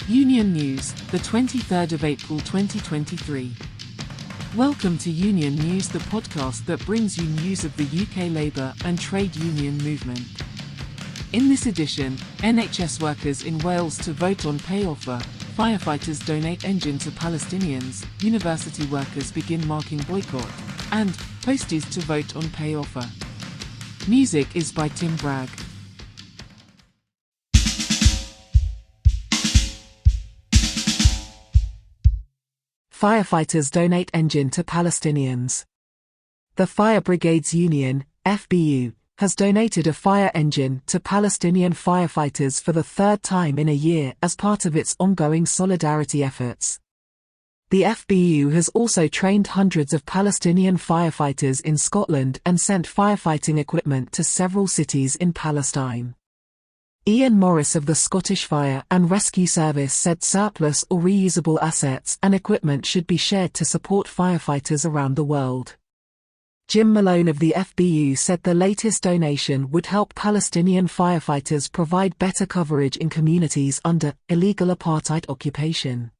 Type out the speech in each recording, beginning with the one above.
Union News, the 23rd of April 2023. Welcome to Union News, the podcast that brings you news of the UK labour and trade union movement. In this edition, NHS workers in Wales to vote on pay offer, firefighters donate engine to Palestinians, university workers begin marking boycott, and posties to vote on pay offer. Music is by Tim Bragg. Firefighters donate engine to Palestinians. The Fire Brigades Union, FBU, has donated a fire engine to Palestinian firefighters for the third time in a year as part of its ongoing solidarity efforts. The FBU has also trained hundreds of Palestinian firefighters in Scotland and sent firefighting equipment to several cities in Palestine. Ian Morris of the Scottish Fire and Rescue Service said surplus or reusable assets and equipment should be shared to support firefighters around the world. Jim Malone of the FBU said the latest donation would help Palestinian firefighters provide better coverage in communities under illegal apartheid occupation.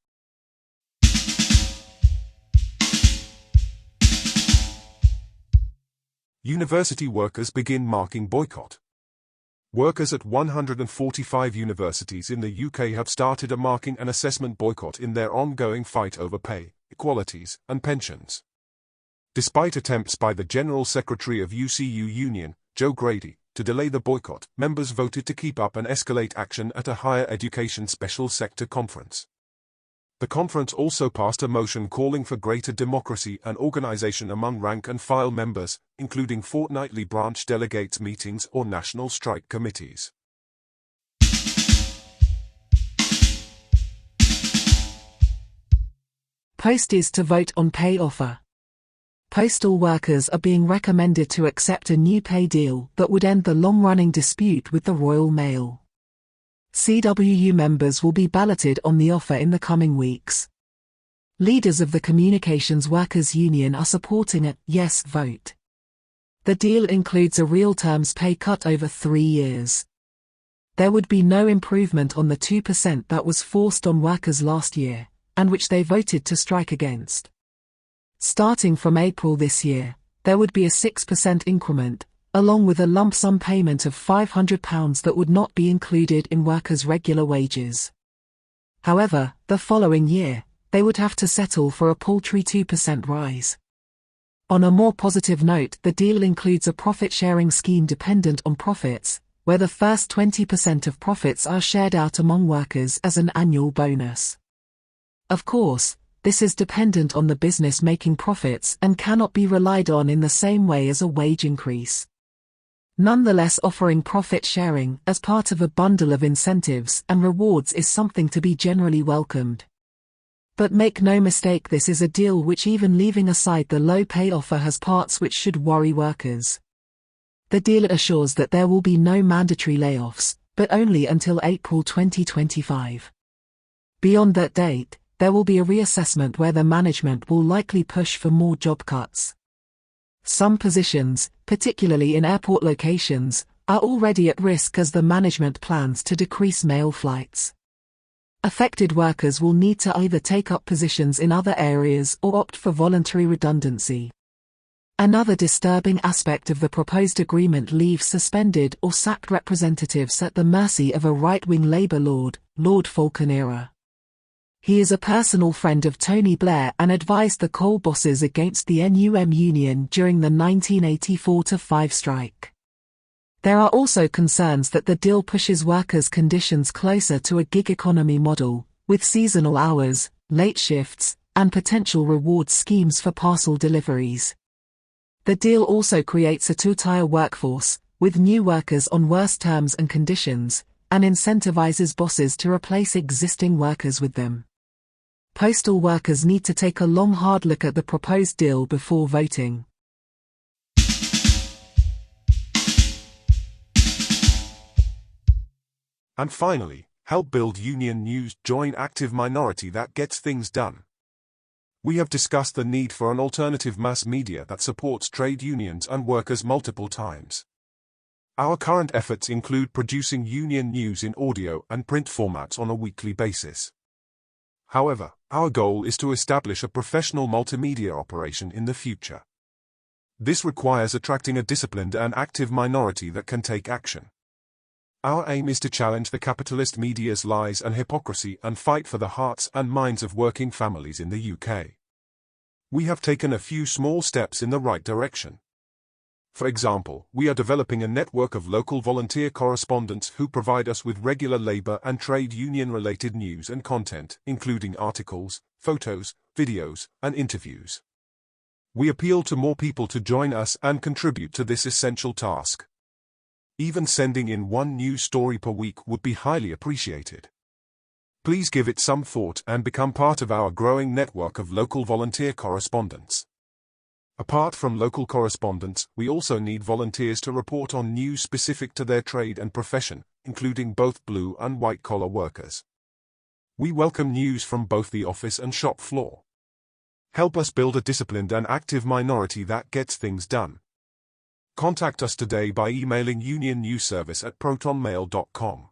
University workers begin marking boycott. Workers at 145 universities in the UK have started a marking and assessment boycott in their ongoing fight over pay, equalities, and pensions. Despite attempts by the General Secretary of UCU Union, Joe Grady, to delay the boycott, members voted to keep up and escalate action at a higher education special sector conference. The conference also passed a motion calling for greater democracy and organisation among rank-and-file members, including fortnightly branch delegates meetings or national strike committees. Posties to vote on pay offer. Postal workers are being recommended to accept a new pay deal that would end the long-running dispute with the Royal Mail. CWU members will be balloted on the offer in the coming weeks. Leaders of the Communications Workers Union are supporting a yes vote. The deal includes a real terms pay cut over 3 years. There would be no improvement on the 2% that was forced on workers last year, and which they voted to strike against. Starting from April this year, there would be a 6% increment, along with a lump sum payment of £500 that would not be included in workers' regular wages. However, the following year, they would have to settle for a paltry 2% rise. On a more positive note, the deal includes a profit-sharing scheme dependent on profits, where the first 20% of profits are shared out among workers as an annual bonus. Of course, this is dependent on the business making profits and cannot be relied on in the same way as a wage increase. Nonetheless, offering profit sharing as part of a bundle of incentives and rewards is something to be generally welcomed. But make no mistake, this is a deal which, even leaving aside the low pay offer, has parts which should worry workers. The deal assures that there will be no mandatory layoffs, but only until April 2025. Beyond that date, there will be a reassessment where the management will likely push for more job cuts. Some positions, particularly in airport locations, are already at risk as the management plans to decrease mail flights. Affected workers will need to either take up positions in other areas or opt for voluntary redundancy. Another disturbing aspect of the proposed agreement leaves suspended or sacked representatives at the mercy of a right-wing Labour lord, Lord Falconera. He is a personal friend of Tony Blair and advised the coal bosses against the NUM union during the 1984-5 strike. There are also concerns that the deal pushes workers' conditions closer to a gig economy model, with seasonal hours, late shifts, and potential reward schemes for parcel deliveries. The deal also creates a two-tier workforce, with new workers on worse terms and conditions, and incentivizes bosses to replace existing workers with them. Postal workers need to take a long hard look at the proposed deal before voting. And finally, help build Union News. Join active minority that gets things done. We have discussed the need for an alternative mass media that supports trade unions and workers multiple times. Our current efforts include producing union news in audio and print formats on a weekly basis. However, our goal is to establish a professional multimedia operation in the future. This requires attracting a disciplined and active minority that can take action. Our aim is to challenge the capitalist media's lies and hypocrisy and fight for the hearts and minds of working families in the UK. We have taken a few small steps in the right direction. For example, we are developing a network of local volunteer correspondents who provide us with regular labour and trade union-related news and content, including articles, photos, videos, and interviews. We appeal to more people to join us and contribute to this essential task. Even sending in one news story per week would be highly appreciated. Please give it some thought and become part of our growing network of local volunteer correspondents. Apart from local correspondents, we also need volunteers to report on news specific to their trade and profession, including both blue and white-collar workers. We welcome news from both the office and shop floor. Help us build a disciplined and active minority that gets things done. Contact us today by emailing unionnewsservice@protonmail.com.